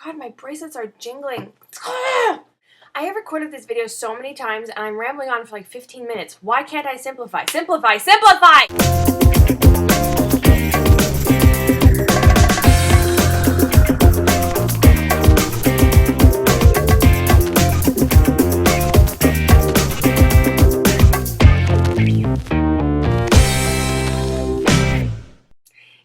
God, my bracelets are jingling. I have recorded this video so many times and I'm rambling on for like 15 minutes. Why can't I simplify? Simplify! Simplify!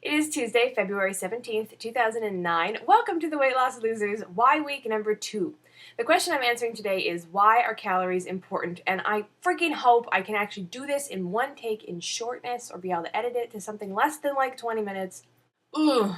It is Tuesday, February 17th, 2009. Welcome to the Weight Loss Losers Why Week number 2. The question I'm answering today is, why are calories important? And I freaking hope I can actually do this in one take in shortness or be able to edit it to something less than like 20 minutes. Ugh.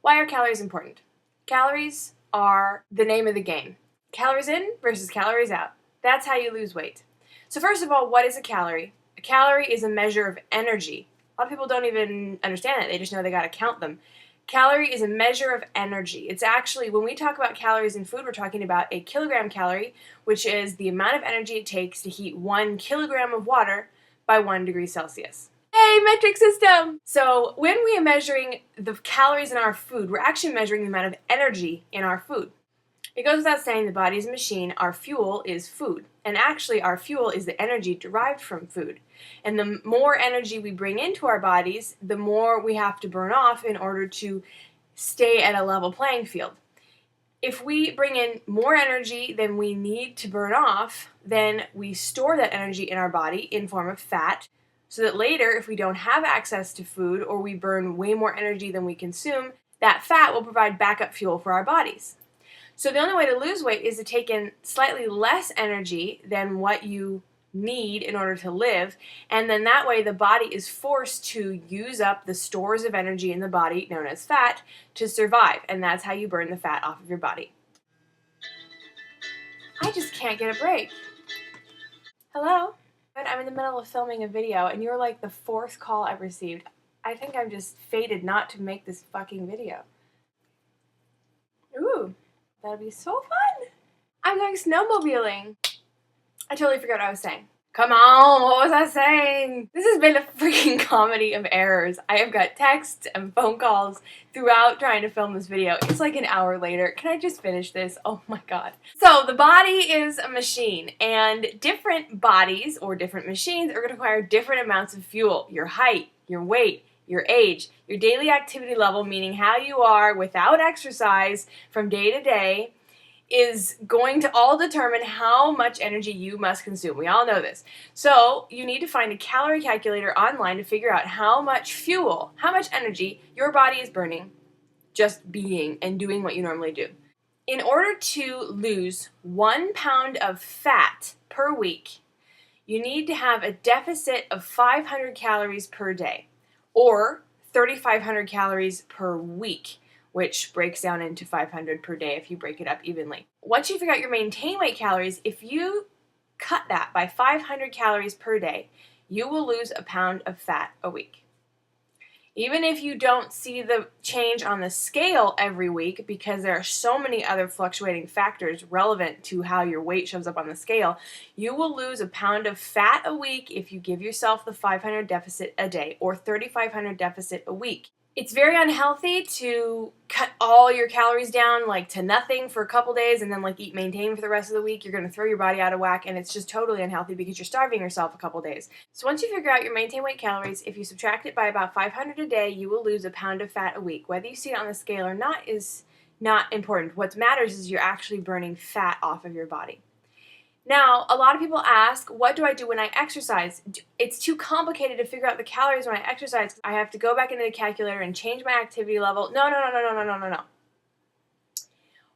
Why are calories important? Calories are the name of the game. Calories in versus calories out. That's how you lose weight. So first of all, what is a calorie? A calorie is a measure of energy. A lot of people don't even understand it. They just know they got to count them. Calorie is a measure of energy. It's actually, when we talk about calories in food, we're talking about a kilogram calorie, which is the amount of energy it takes to heat 1 kilogram of water by 1 degree Celsius. Hey, metric system! So when we are measuring the calories in our food, we're actually measuring the amount of energy in our food. It goes without saying, the body is a machine. Our fuel is food. And actually, our fuel is the energy derived from food. And the more energy we bring into our bodies, the more we have to burn off in order to stay at a level playing field. If we bring in more energy than we need to burn off, then we store that energy in our body in form of fat, so that later, if we don't have access to food or we burn way more energy than we consume, that fat will provide backup fuel for our bodies. So the only way to lose weight is to take in slightly less energy than what you need in order to live, and then that way the body is forced to use up the stores of energy in the body, known as fat, to survive, and that's how you burn the fat off of your body. I just can't get a break. Hello? I'm in the middle of filming a video, and you're like the 4th call I've received. I think I'm just fated not to make this fucking video. Ooh. That'll be so fun! I'm going snowmobiling! I totally forgot what I was saying. Come on, what was I saying? This has been a freaking comedy of errors. I have got texts and phone calls throughout trying to film this video. It's like an hour later. Can I just finish this? Oh my god. So the body is a machine, and different bodies or different machines are going to require different amounts of fuel. Your height, your weight, your age, your daily activity level, meaning how you are without exercise from day to day, is going to all determine how much energy you must consume. We all know this. So you need to find a calorie calculator online to figure out how much fuel, how much energy your body is burning just being and doing what you normally do. In order to lose 1 pound of fat per week, you need to have a deficit of 500 calories per day, or 3,500 calories per week, which breaks down into 500 per day if you break it up evenly. Once you figure out your maintain weight calories, if you cut that by 500 calories per day, you will lose a pound of fat a week. Even if you don't see the change on the scale every week, because there are so many other fluctuating factors relevant to how your weight shows up on the scale, you will lose a pound of fat a week if you give yourself the 500 deficit a day, or 3,500 deficit a week. It's very unhealthy to cut all your calories down like to nothing for a couple days and then like eat maintain for the rest of the week. You're going to throw your body out of whack, and it's just totally unhealthy because you're starving yourself a couple days. So once you figure out your maintain weight calories, if you subtract it by about 500 a day, you will lose a pound of fat a week. Whether you see it on the scale or not is not important. What matters is you're actually burning fat off of your body. Now, a lot of people ask, what do I do when I exercise? It's too complicated to figure out the calories when I exercise. I have to go back into the calculator and change my activity level. No.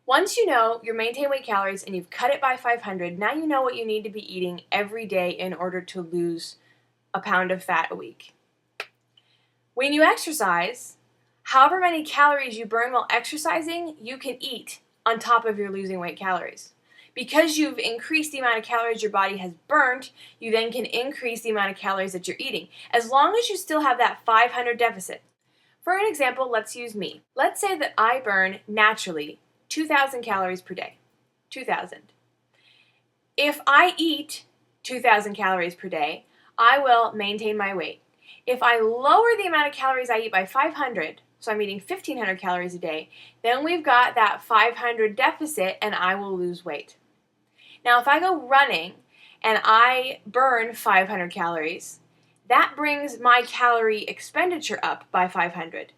Once you know your maintain weight calories and you've cut it by 500, now you know what you need to be eating every day in order to lose a pound of fat a week. When you exercise, however many calories you burn while exercising, you can eat on top of your losing weight calories. Because you've increased the amount of calories your body has burnt, you then can increase the amount of calories that you're eating, as long as you still have that 500 deficit. For an example, let's use me. Let's say that I burn naturally 2,000 calories per day. 2,000. If I eat 2,000 calories per day, I will maintain my weight. If I lower the amount of calories I eat by 500, so I'm eating 1,500 calories a day, then we've got that 500 deficit and I will lose weight. Now, if I go running and I burn 500 calories, that brings my calorie expenditure up by 500.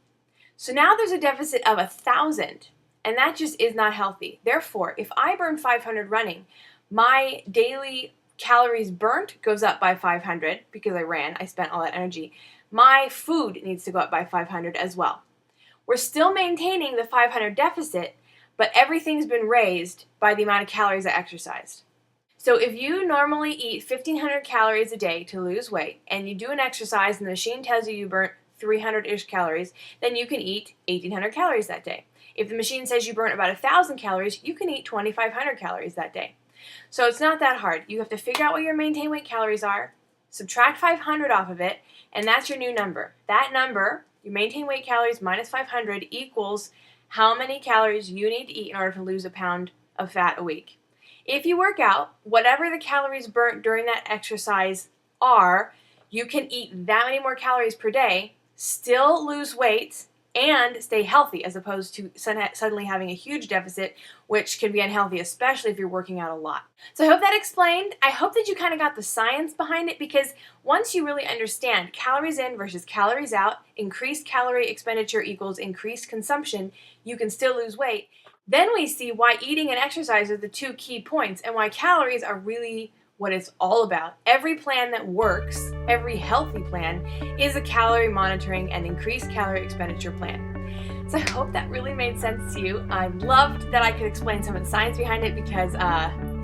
So now there's a deficit of 1,000, and that just is not healthy. Therefore, if I burn 500 running, my daily calories burnt goes up by 500 because I spent all that energy. My food needs to go up by 500 as well. We're still maintaining the 500 deficit, but everything's been raised by the amount of calories I exercised. So if you normally eat 1,500 calories a day to lose weight, and you do an exercise and the machine tells you you burnt 300-ish calories, then you can eat 1,800 calories that day. If the machine says you burnt about 1,000 calories, you can eat 2,500 calories that day. So it's not that hard. You have to figure out what your maintain weight calories are, subtract 500 off of it, and that's your new number. That number, your maintain weight calories minus 500, equals how many calories you need to eat in order to lose a pound of fat a week. If you work out, whatever the calories burnt during that exercise are, you can eat that many more calories per day, still lose weight, and stay healthy, as opposed to suddenly having a huge deficit, which can be unhealthy, especially if you're working out a lot. So I hope that explained. I hope that you kind of got the science behind it, because once you really understand calories in versus calories out, increased calorie expenditure equals increased consumption, you can still lose weight. Then we see why eating and exercise are the two key points, and why calories are really what it's all about. Every plan that works, every healthy plan, is a calorie monitoring and increased calorie expenditure plan. So I hope that really made sense to you. I loved that I could explain some of the science behind it, because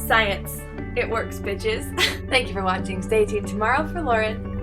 science, it works, bitches. Thank you for watching. Stay tuned tomorrow for Lauren.